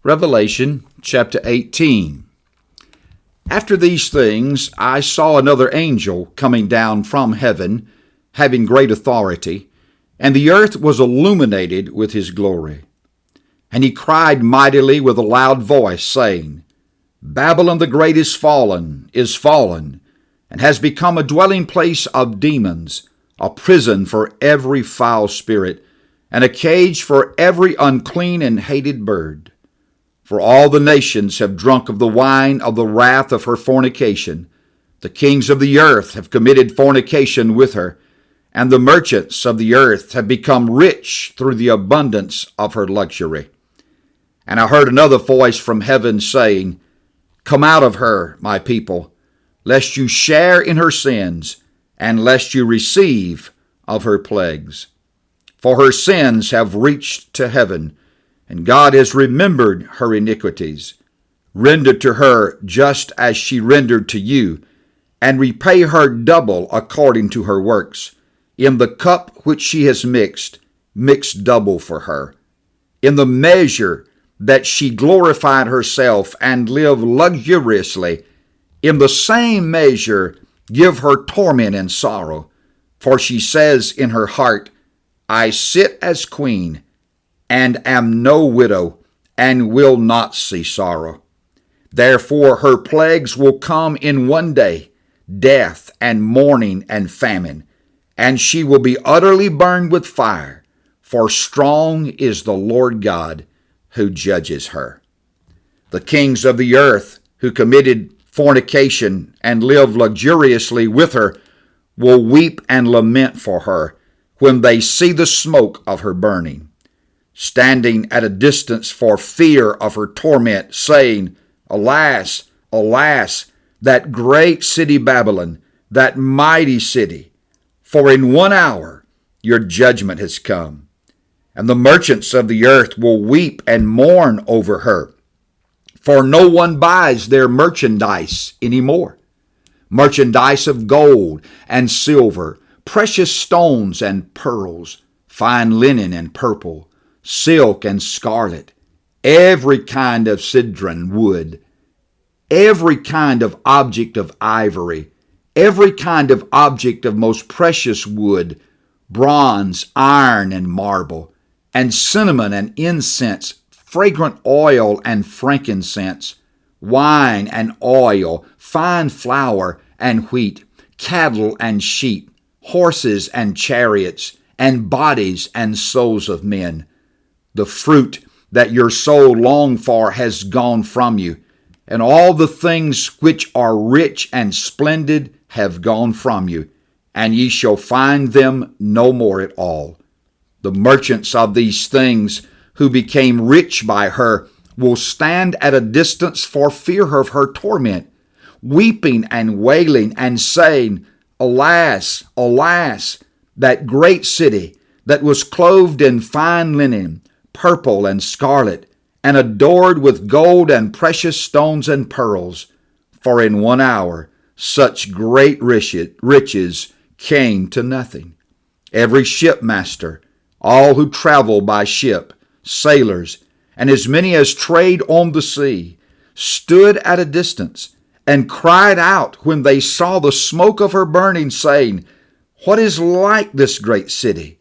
Revelation chapter 18. After these things I saw another angel coming down from heaven, having great authority, and the earth was illuminated with his glory. And he cried mightily with a loud voice, saying, Babylon the great is fallen, and has become a dwelling place of demons, a prison for every foul spirit, and a cage for every unclean and hated bird. For all the nations have drunk of the wine of the wrath of her fornication. The kings of the earth have committed fornication with her, and the merchants of the earth have become rich through the abundance of her luxury. And I heard another voice from heaven saying, Come out of her, my people, lest you share in her sins, and lest you receive of her plagues. For her sins have reached to heaven, and God has remembered her iniquities. Render to her just as she rendered to you, and repay her double according to her works. In the cup which she has mix double for her. In the measure that she glorified herself and lived luxuriously, in the same measure give her torment and sorrow. For she says in her heart, I sit as queen, and am no widow, and will not see sorrow. Therefore her plagues will come in one day, death and mourning and famine, and she will be utterly burned with fire, for strong is the Lord God who judges her. The kings of the earth who committed fornication and lived luxuriously with her will weep and lament for her when they see the smoke of her burning, standing at a distance for fear of her torment, saying, Alas, alas, that great city Babylon, that mighty city, for in 1 hour your judgment has come. And the merchants of the earth will weep and mourn over her, for no one buys their merchandise anymore. Merchandise of gold and silver, precious stones and pearls, fine linen and purple, silk and scarlet, every kind of cedron wood, every kind of object of ivory, every kind of object of most precious wood, bronze, iron, and marble, and cinnamon and incense, fragrant oil and frankincense, wine and oil, fine flour and wheat, cattle and sheep, horses and chariots, and bodies and souls of men. The fruit that your soul longed for has gone from you, and all the things which are rich and splendid have gone from you, and ye shall find them no more at all. The merchants of these things who became rich by her will stand at a distance for fear of her torment, weeping and wailing and saying, Alas, alas, that great city that was clothed in fine linen, purple and scarlet, and adored with gold and precious stones and pearls. For in 1 hour such great riches came to nothing. Every shipmaster, all who travel by ship, sailors, and as many as trade on the sea, stood at a distance and cried out when they saw the smoke of her burning, saying, What is like this great city?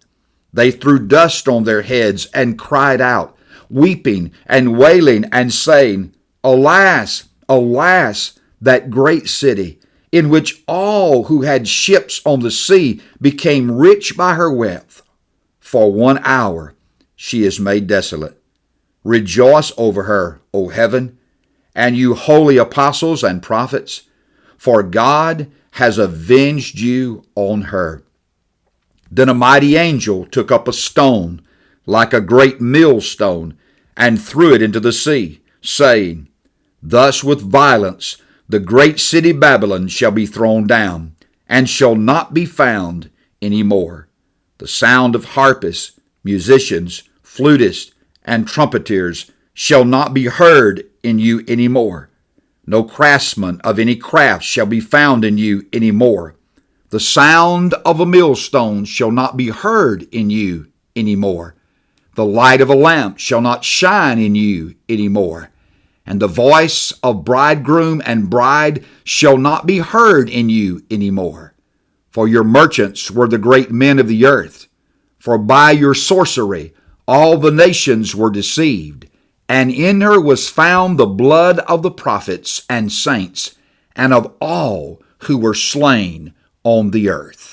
They threw dust on their heads and cried out, weeping and wailing and saying, Alas, alas, that great city, in which all who had ships on the sea became rich by her wealth. For 1 hour she is made desolate. Rejoice over her, O heaven, and you holy apostles and prophets, for God has avenged you on her. Then a mighty angel took up a stone, like a great millstone, and threw it into the sea, saying, Thus with violence the great city Babylon shall be thrown down, and shall not be found any more. The sound of harpists, musicians, flutists, and trumpeters shall not be heard in you any more. No craftsman of any craft shall be found in you any more. The sound of a millstone shall not be heard in you any more. The light of a lamp shall not shine in you any more, and the voice of bridegroom and bride shall not be heard in you any more. For your merchants were the great men of the earth. For by your sorcery all the nations were deceived, and in her was found the blood of the prophets and saints, and of all who were slain on the earth.